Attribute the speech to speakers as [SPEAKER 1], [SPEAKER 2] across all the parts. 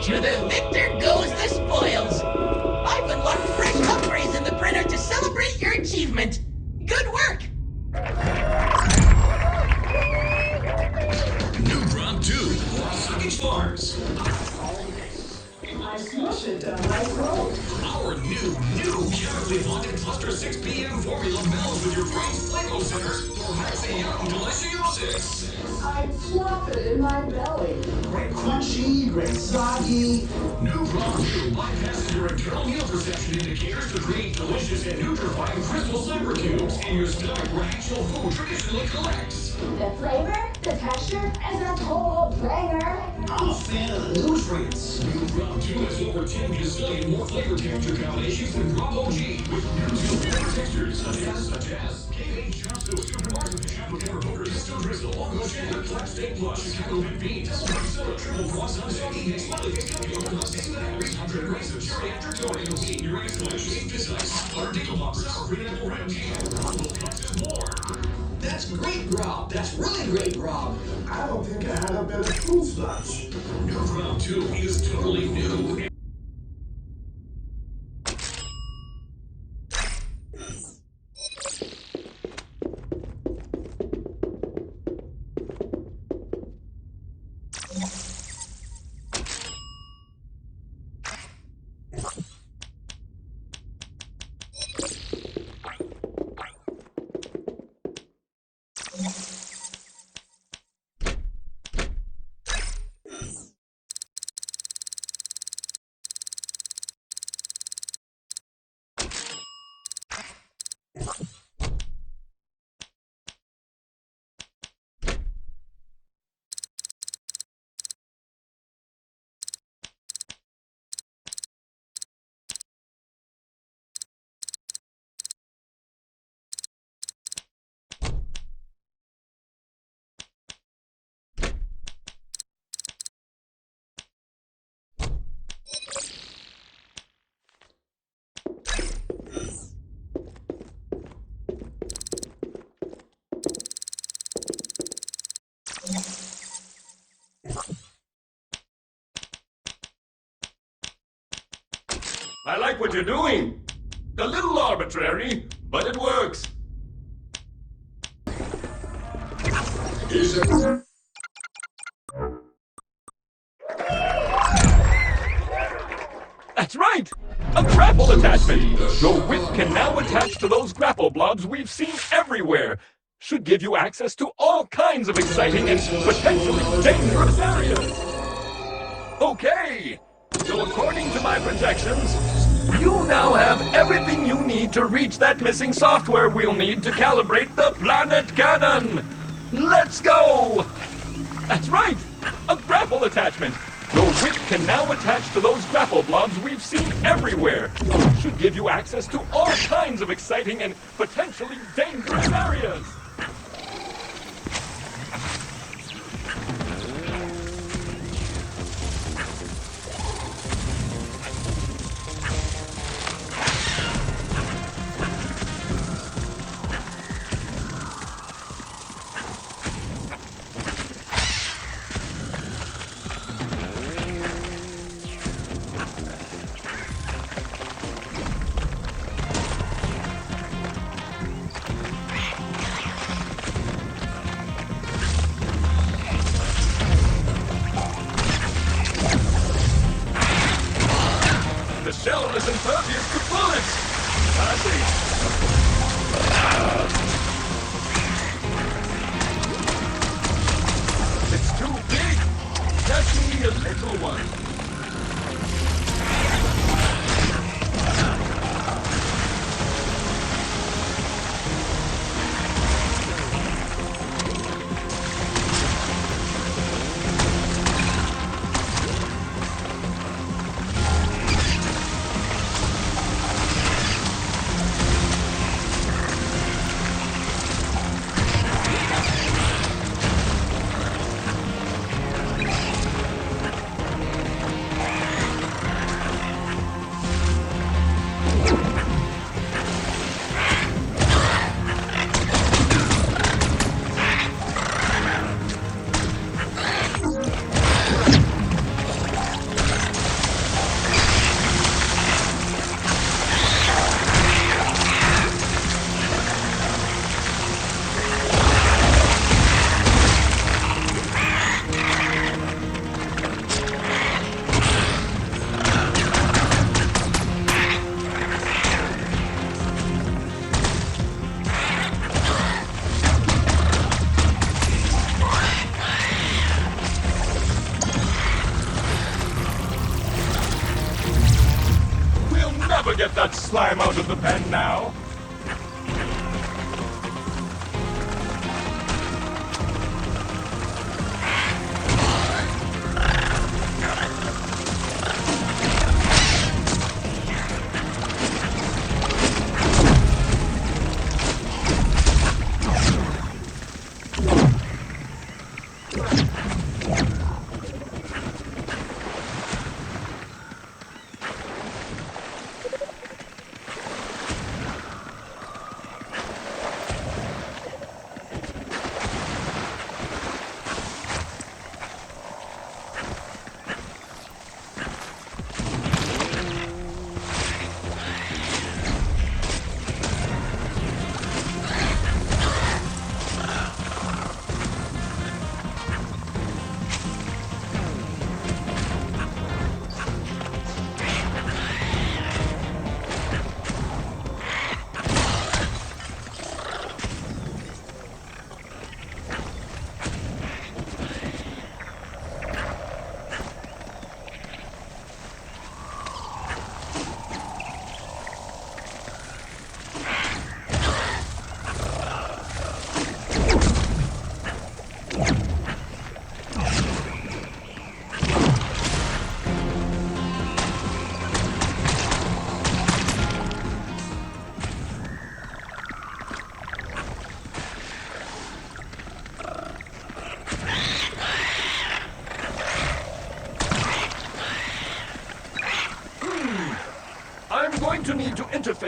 [SPEAKER 1] To the victor goes the spoils. I've unlocked fresh upgrades in the printer to celebrate your achievement. Good work!
[SPEAKER 2] New Gromp 2, Suckage Bars.
[SPEAKER 3] I smush it down my throat.
[SPEAKER 2] Our new chemically bonded cluster 6 p.m. formula melds with your brain's Play-Doh centers for maximum deliciosis.
[SPEAKER 3] I flop it in my belly.
[SPEAKER 4] Great crunchy, great soggy.
[SPEAKER 2] New Gromp 2 bypasses your internal meal perception indicators to create delicious and nutrifying crystal cyber cubes in your stomach where actual food traditionally collects.
[SPEAKER 5] The flavor, the texture, and the total banger.
[SPEAKER 4] I'm a fan of the nutrients.
[SPEAKER 2] New Gromp 2 has over 10 gazillion more flavor texture combinations than Gromp OG with new flavor textures such as K8 Chopstick Super Marshmallow Chocolate Covered Poker Disco Drizzle Longo Cheddar Flat Steak Plus Chicago Big Beans Soda Triple Croissant Egg Mix Smiley Face Cupcake Plus 6.5 grams of cherry after Torino Wheat Uranus Collection Sweet Fish Ice Butter Dingle Poppers Sour Green Apple Red Tea Combo Cups
[SPEAKER 4] That's great grub. That's really great grub.
[SPEAKER 2] I don't think I had a better fruit snatch. Your grub too is totally new.
[SPEAKER 6] I like what you're doing. A little arbitrary, but it works. That's right! A grapple attachment! Your whip can now attach to those grapple blobs we've seen everywhere. Should give you access to all kinds of exciting and potentially dangerous areas. Okay, so according to my projections, you now have everything you need to reach that missing software we'll need to calibrate the planet cannon. Let's go! That's right, a grapple attachment. Your whip can now attach to those grapple blobs we've seen everywhere. Should give you access to all kinds of exciting and potentially dangerous areas. The shell is impervious to bullets! I see. It's too big! Just need a little one. Get that slime out of the pen now.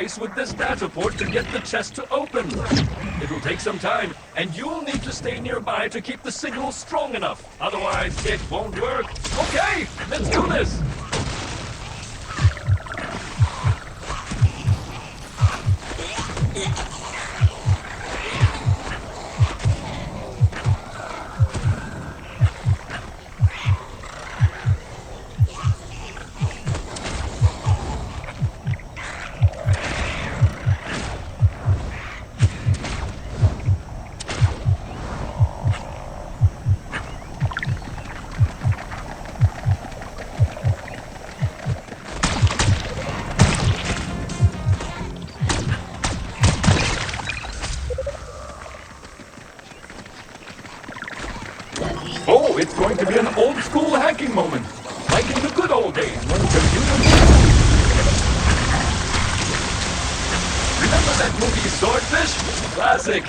[SPEAKER 6] interface with this data port to get the chest to open. It'll take some time, and you'll need to stay nearby to keep the signal strong enough. Otherwise, it won't work. Okay, let's do this. Oh, it's going to be an old-school hacking moment, like in the good old days when computers... Remember that movie Swordfish? Classic.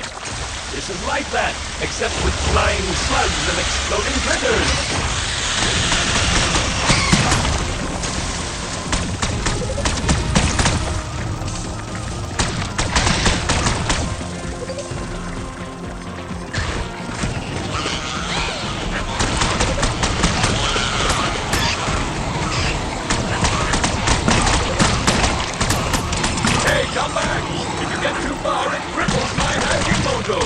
[SPEAKER 6] This is like that, except with flying slugs and exploding critters. Hey, come back! If you get too far, it cripples my hacking mojo!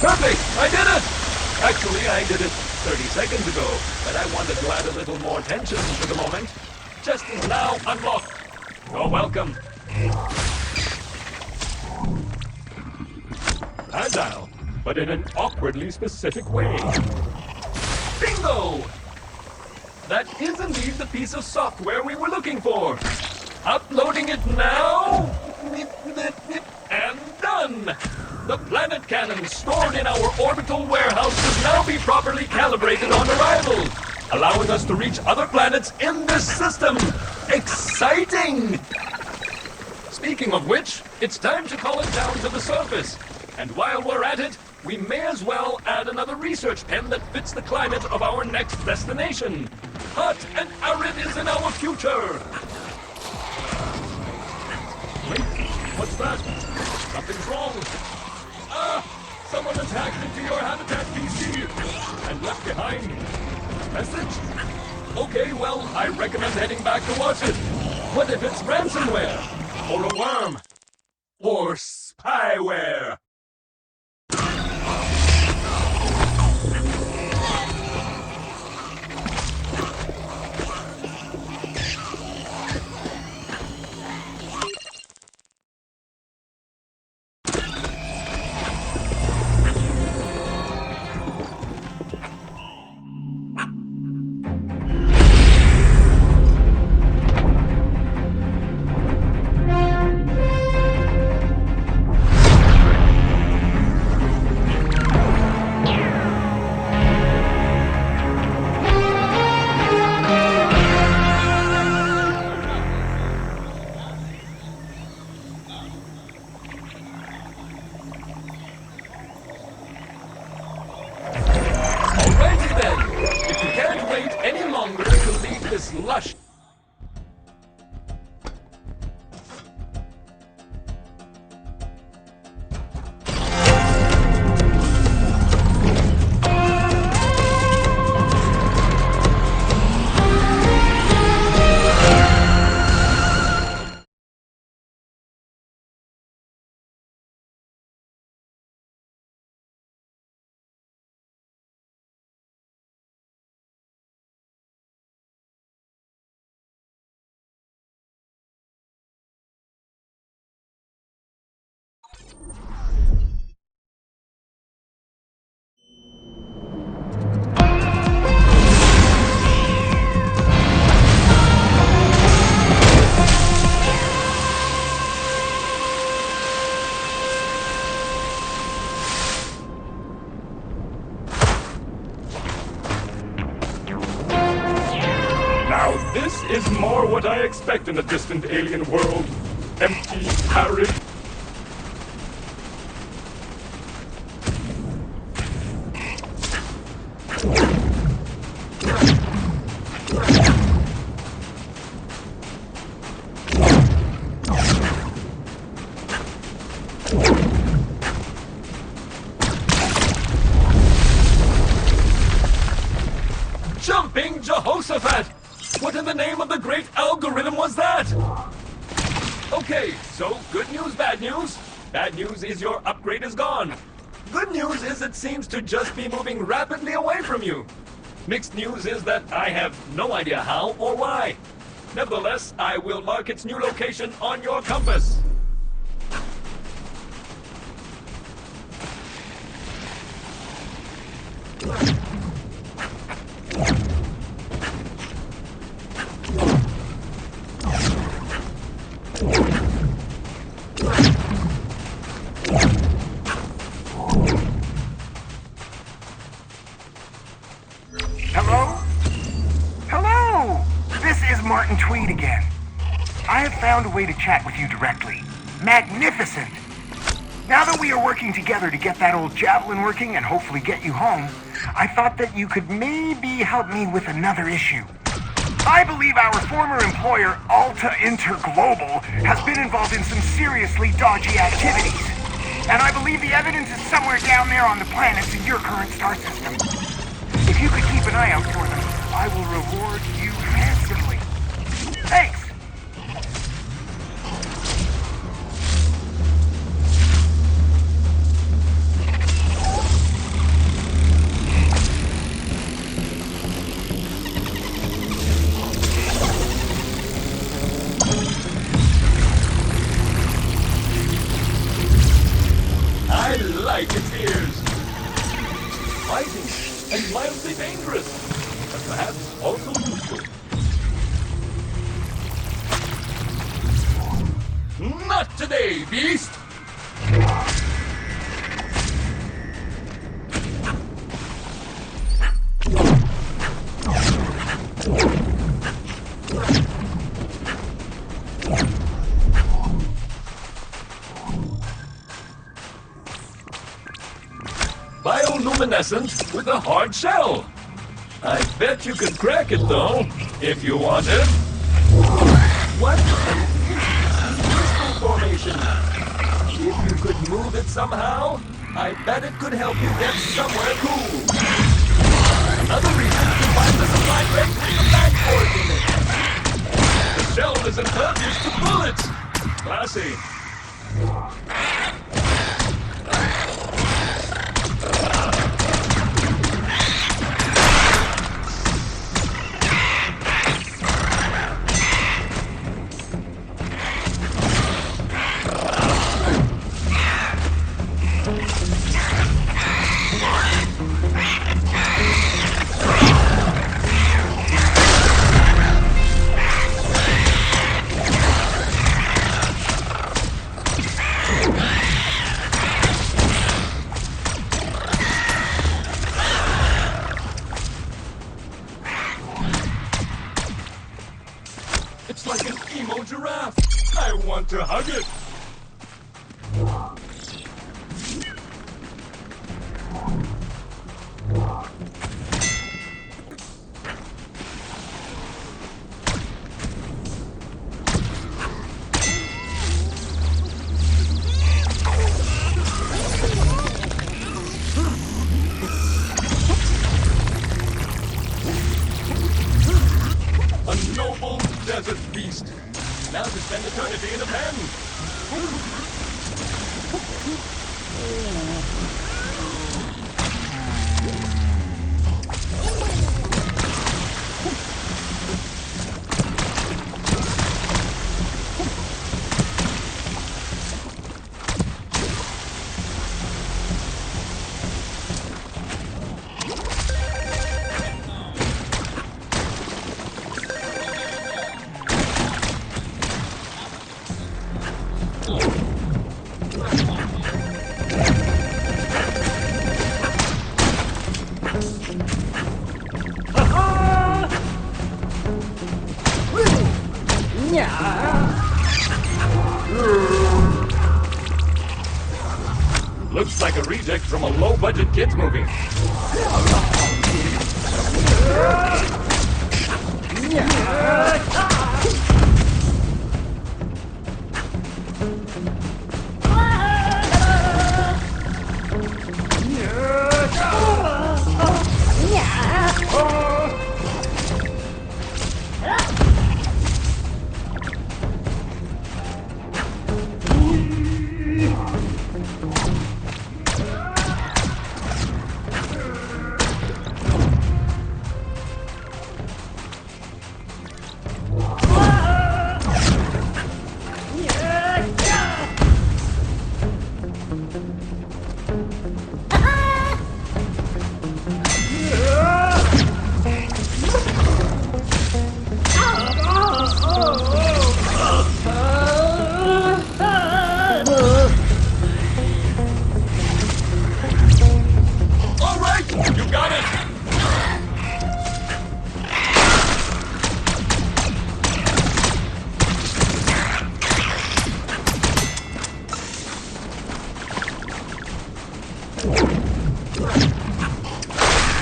[SPEAKER 6] Perfect! I did it! Actually, I did it 30 seconds ago, but I wanted to add a little more tension to the moment. Chest is now unlocked. You're welcome. Agile, but in an awkwardly specific way. Bingo! That is indeed the piece of software we were looking for. Uploading it now. And done! The planet cannon stored in our orbital warehouse can now be properly calibrated on arrival, allowing us to reach other planets in this system. Exciting! Speaking of which, it's time to call it down to the surface. And while we're at it, we may as well add another research pen that fits the climate of our next destination. Hot and arid is in our future. Wait, what's that? Something's wrong. Ah! Someone has hacked into your Habitat PC and left behind a message? Okay, well, I recommend heading back to watch it. What if it's ransomware? Or a worm? Or spyware? Alrighty then! If you can't wait any longer to leave this lush I expect in a distant alien world? Empty, arid. Jumping Jehoshaphat! What in the name of the great algorithm was that? Okay, so good news, bad news. Bad news is your upgrade is gone. Good news is it seems to just be moving rapidly away from you. Mixed news is that I have no idea how or why. Nevertheless, I will mark its new location on your compass.
[SPEAKER 7] Hello? Hello! This is Martin Tweed again. I have found a way to chat with you directly. Magnificent! Now that we are working together to get that old javelin working and hopefully get you home, I thought that you could maybe help me with another issue. I believe our former employer, Alta Interglobal, has been involved in some seriously dodgy activities. And I believe the evidence is somewhere down there on the planets in your current star system. If you could keep an eye out for them, I will reward you handsomely. Thanks!
[SPEAKER 6] I like its ears. Fighting and mildly dangerous, but perhaps also useful. Not today, beast! Bioluminescent with a hard shell. I bet you could crack it though, if you wanted. What an interesting formation. If you could move it somehow, I bet it could help you get somewhere cool. Another reason to find the supply crate with the bag fork in it. The shell is impervious to bullets. Classy. It's like an emo giraffe. I want to hug it. A noble desert beast. Now to spend eternity in a pen. Looks like a reject from a low-budget kids movie. All right, you got it.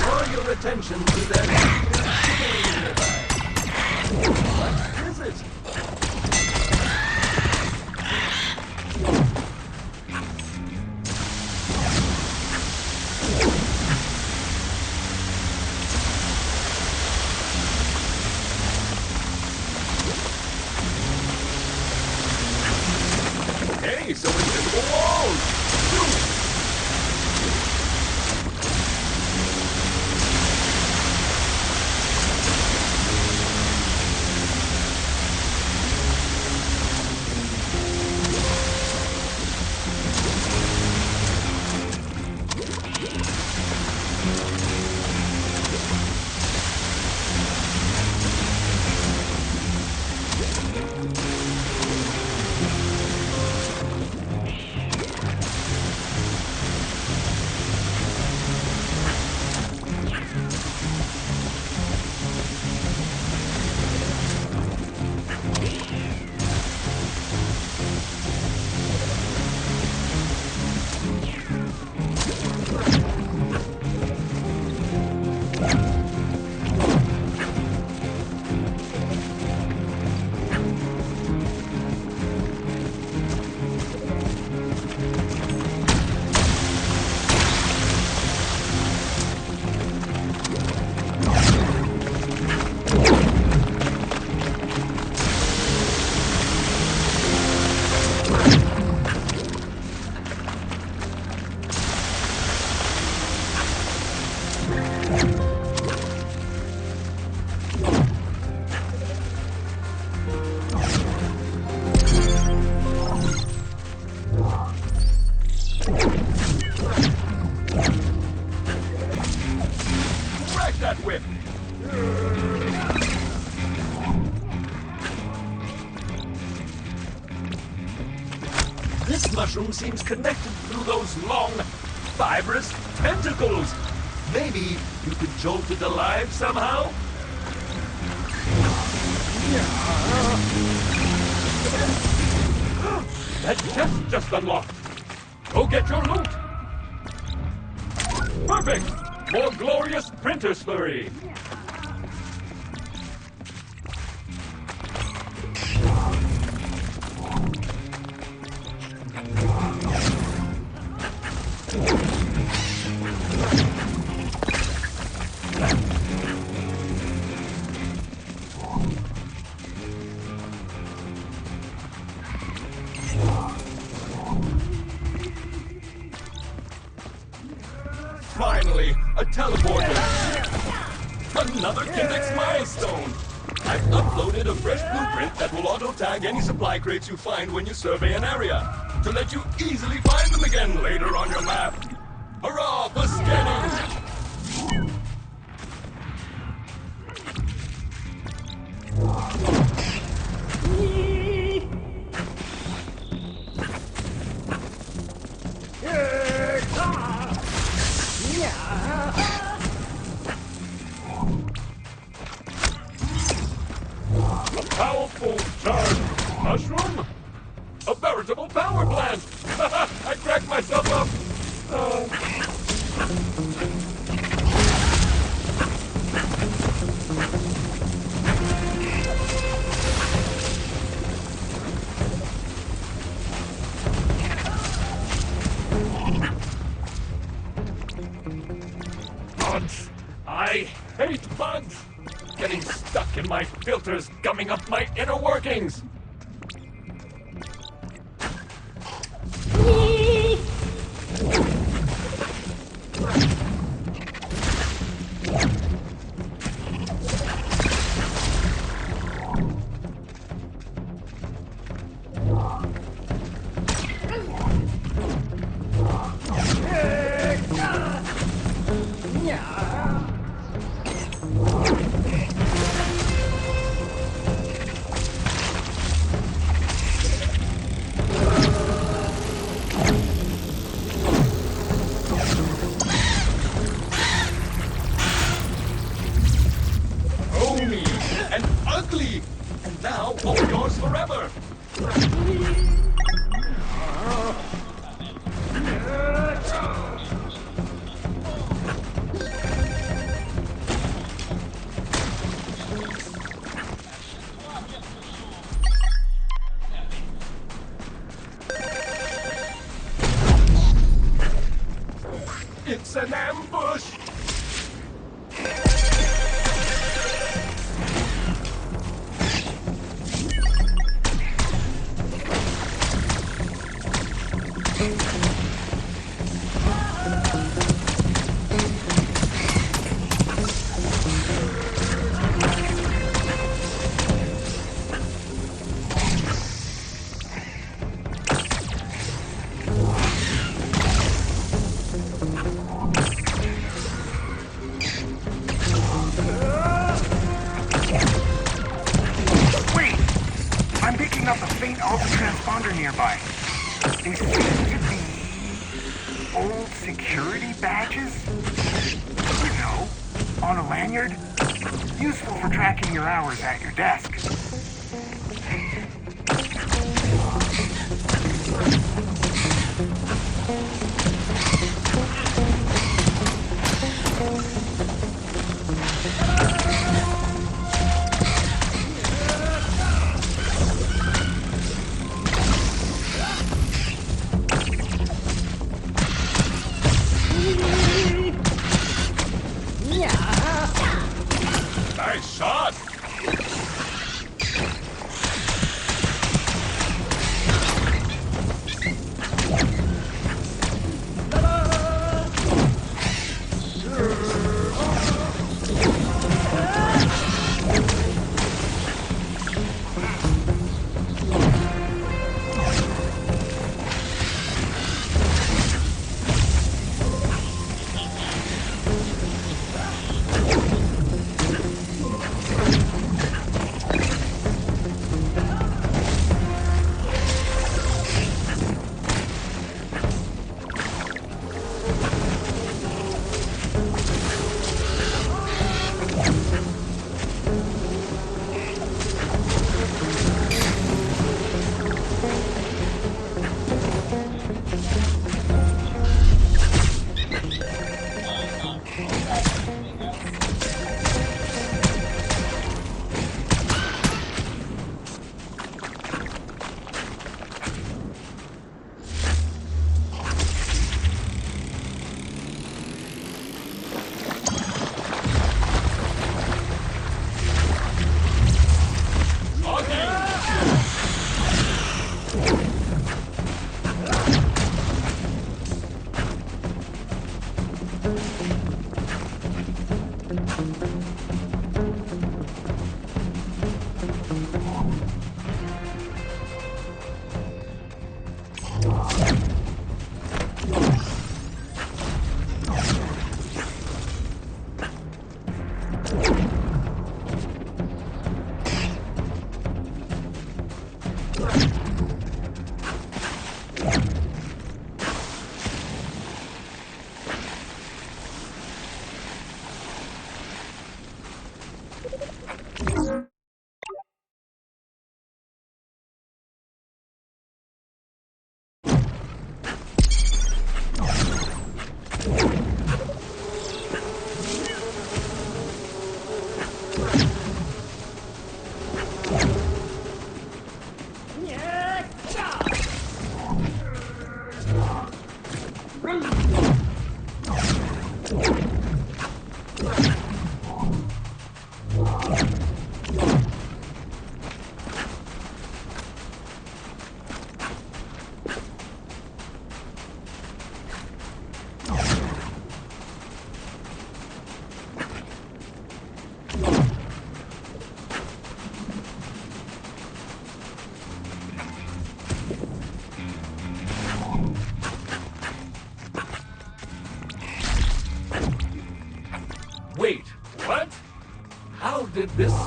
[SPEAKER 6] Draw your attention to that. What is it? Hey, so invisible walls! Crack that whip! This mushroom seems connected through those long, fibrous tentacles. Maybe you could jolt it alive somehow? That chest just unlocked. Go get your loot. Perfect! More glorious printer slurry. Finally, a teleporter. Another Kindex milestone. I've uploaded a fresh blueprint that will auto-tag any supply crates you find when you survey an area, to let you easily find them again later on your map. Hurrah for scanning! A powerful charged mushroom? A veritable power plant! I cracked myself up! hate bugs! Getting stuck in my filters, gumming up my inner workings! Foamy and ugly, and now all yours forever. It's an ambush.
[SPEAKER 7] Wait! I'm picking up a faint alpha transponder nearby. They seem to be old security badges? You know, on a lanyard. Useful for tracking your hours at your desk.
[SPEAKER 6] Nice shot.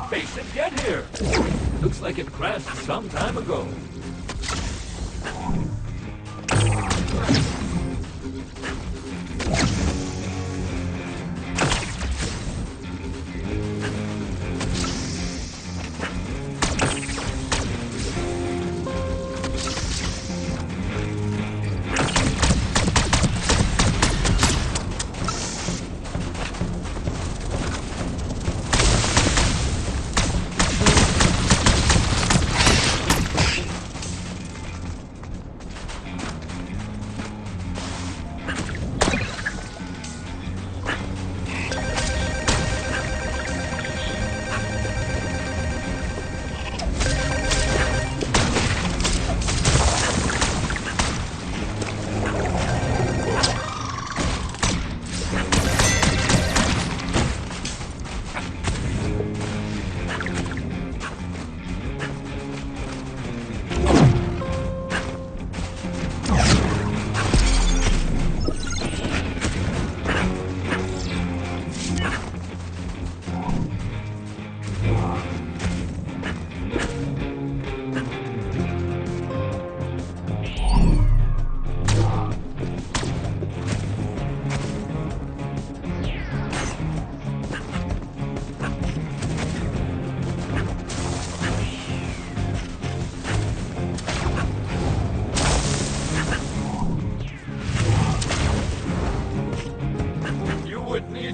[SPEAKER 6] spaceship get here? Looks like it crashed some time ago.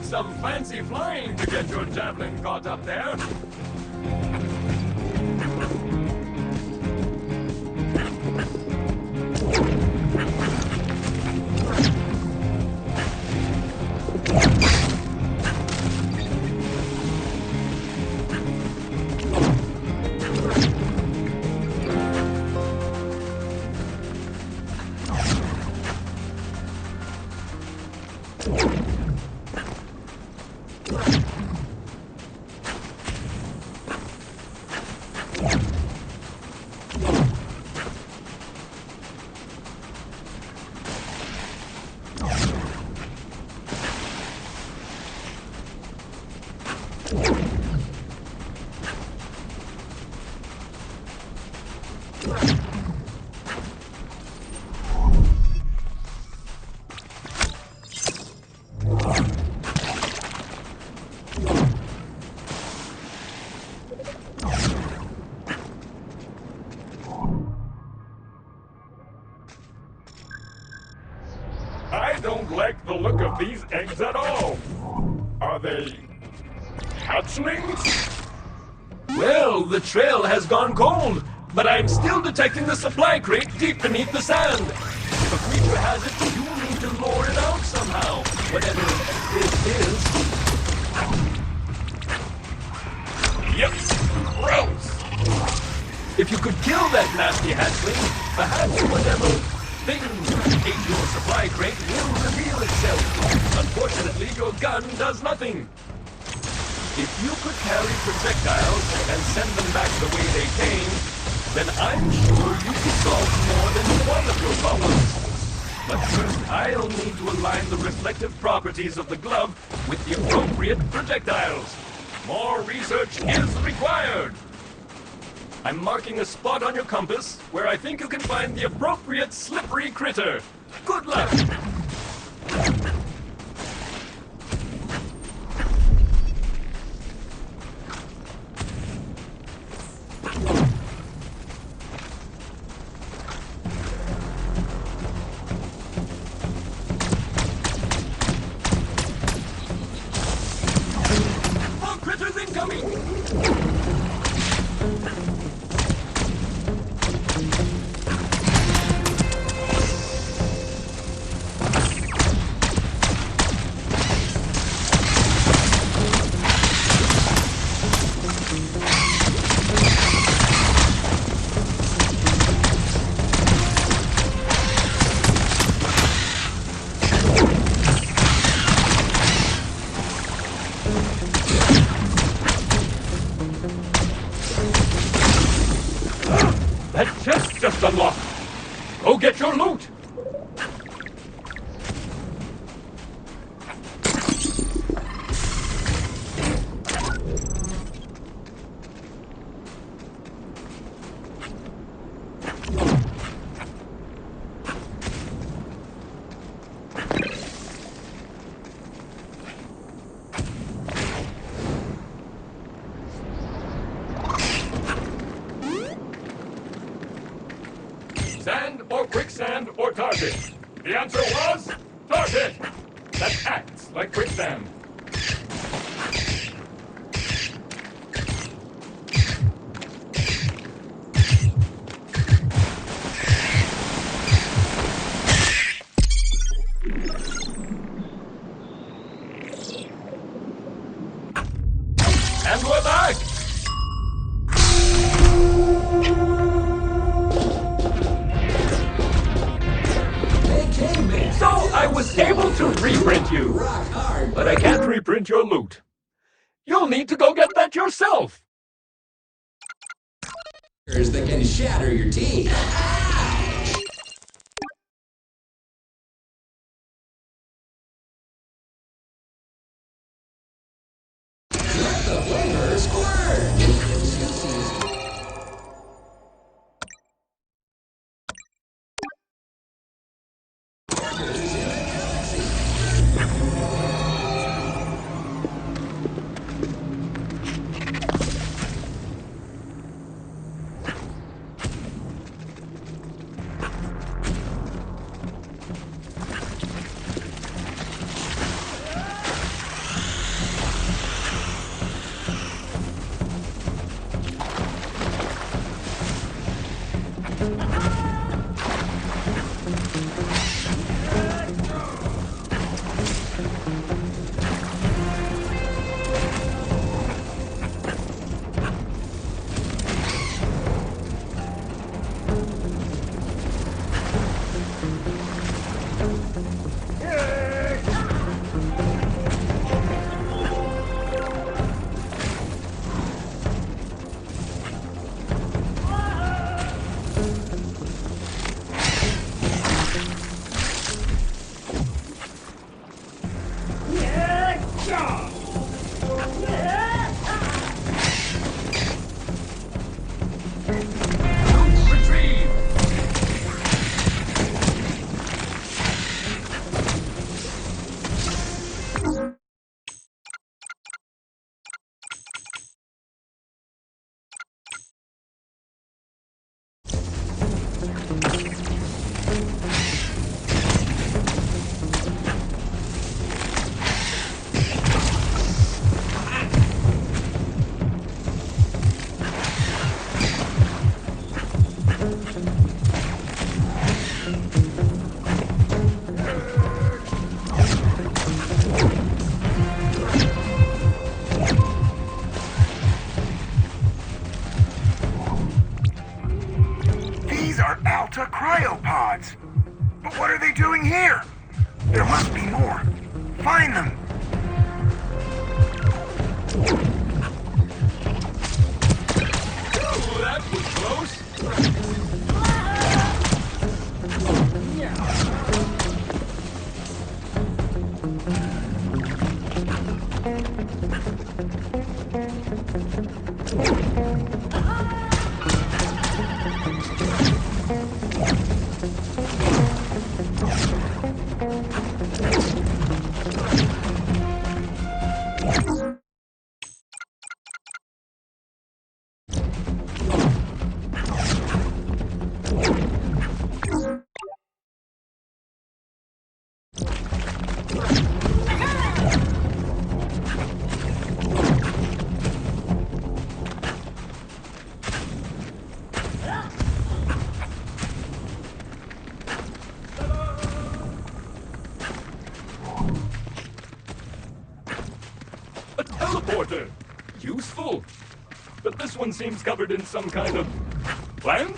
[SPEAKER 6] Some fancy flying to get your javelin caught up there. I don't like the look of these eggs at all. Are they hatchlings? Well, the trail has gone cold, but I'm still detecting the supply crate deep beneath the sand. If a creature has it, you will need to lure it out somehow, whatever this is. Yep, gross. If you could kill that nasty hatchling, perhaps whatever thing ate your supply crate will reveal itself. Unfortunately, your gun does nothing. If you could carry projectiles and send them back the way they came, then I'm sure you could solve more than one of your problems. But first, I'll need to align the reflective properties of the glove with the appropriate projectiles. More research is required. I'm marking a spot on your compass where I think you can find the appropriate slippery critter. Good luck! More critters incoming! That chest just unlocked! Go get your loot! Sand or quicksand or target? The answer was target! That acts like quicksand. And we're back! So I was able to reprint you,
[SPEAKER 4] Rock hard.
[SPEAKER 6] but I can't reprint your loot. You'll need to go get that yourself.
[SPEAKER 4] That can shatter your teeth. Let the flavor squirt.
[SPEAKER 7] Alta cryopods. But what are they doing here? There must be more. Find them.
[SPEAKER 6] Ooh, that was close. A teleporter! Useful. But this one seems covered in some kind of plant?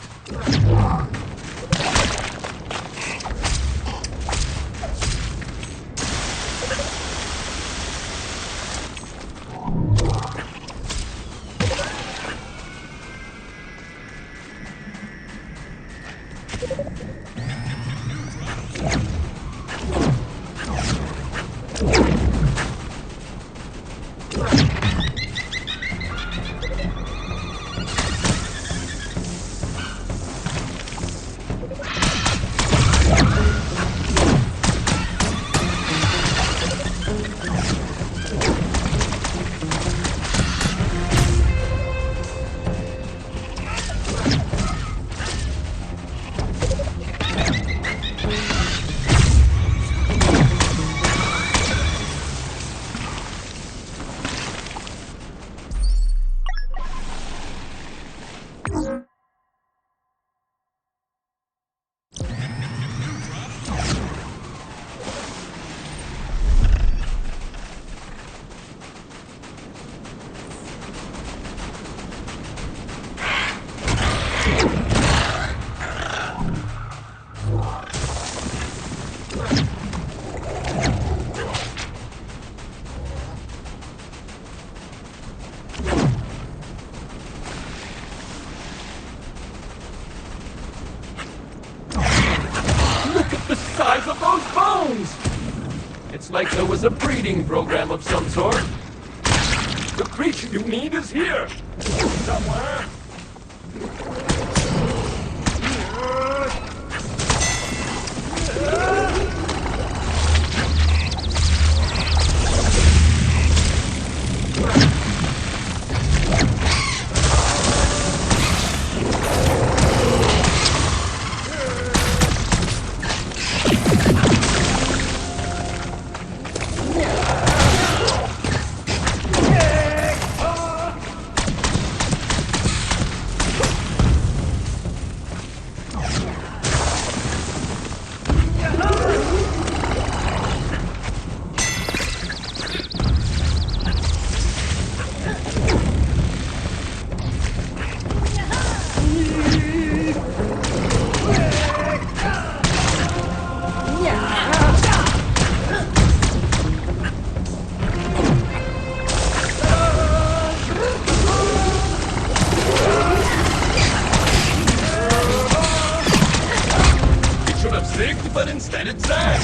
[SPEAKER 6] Looks like there was a breeding program of some sort. The creature you need is here. Somewhere. But instead it sang.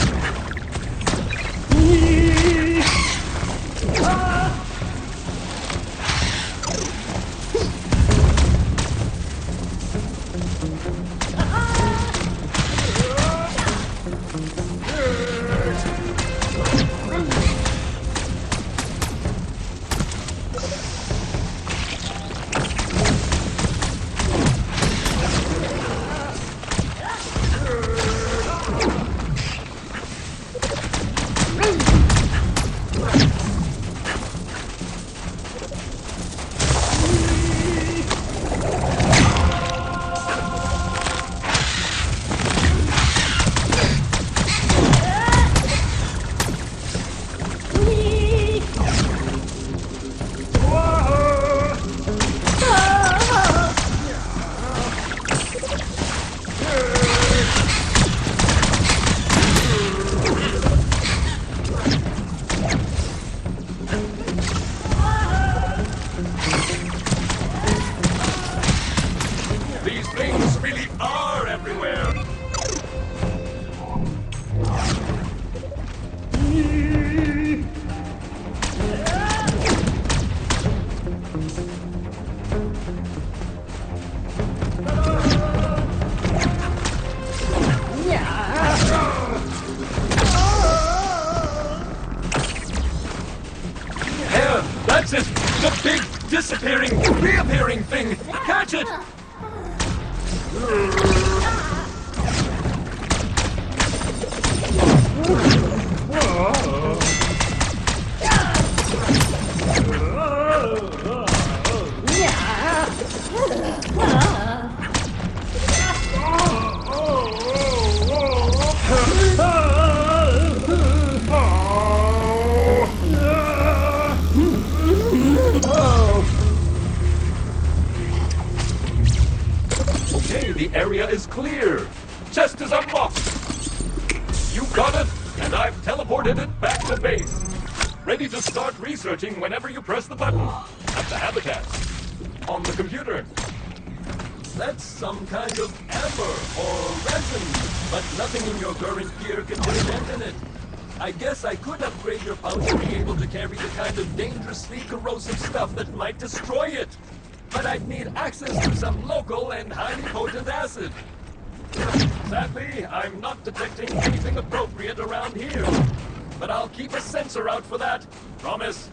[SPEAKER 6] These things really are everywhere. There, that's it! The big, disappearing, reappearing thing! Catch it! Okay, the area is clear. Chest is unlocked. You got it, and I've teleported it back to base. Ready to start researching whenever you press the button. At the habitat. On the computer. That's some kind of amber or resin, but nothing in your current gear can put a dent in it. I guess I could upgrade your pouch to be able to carry the kind of dangerously corrosive stuff that might destroy it. But I'd need access to some local and highly potent acid. Sadly, I'm not detecting anything appropriate around here. But I'll keep a sensor out for that. Promise.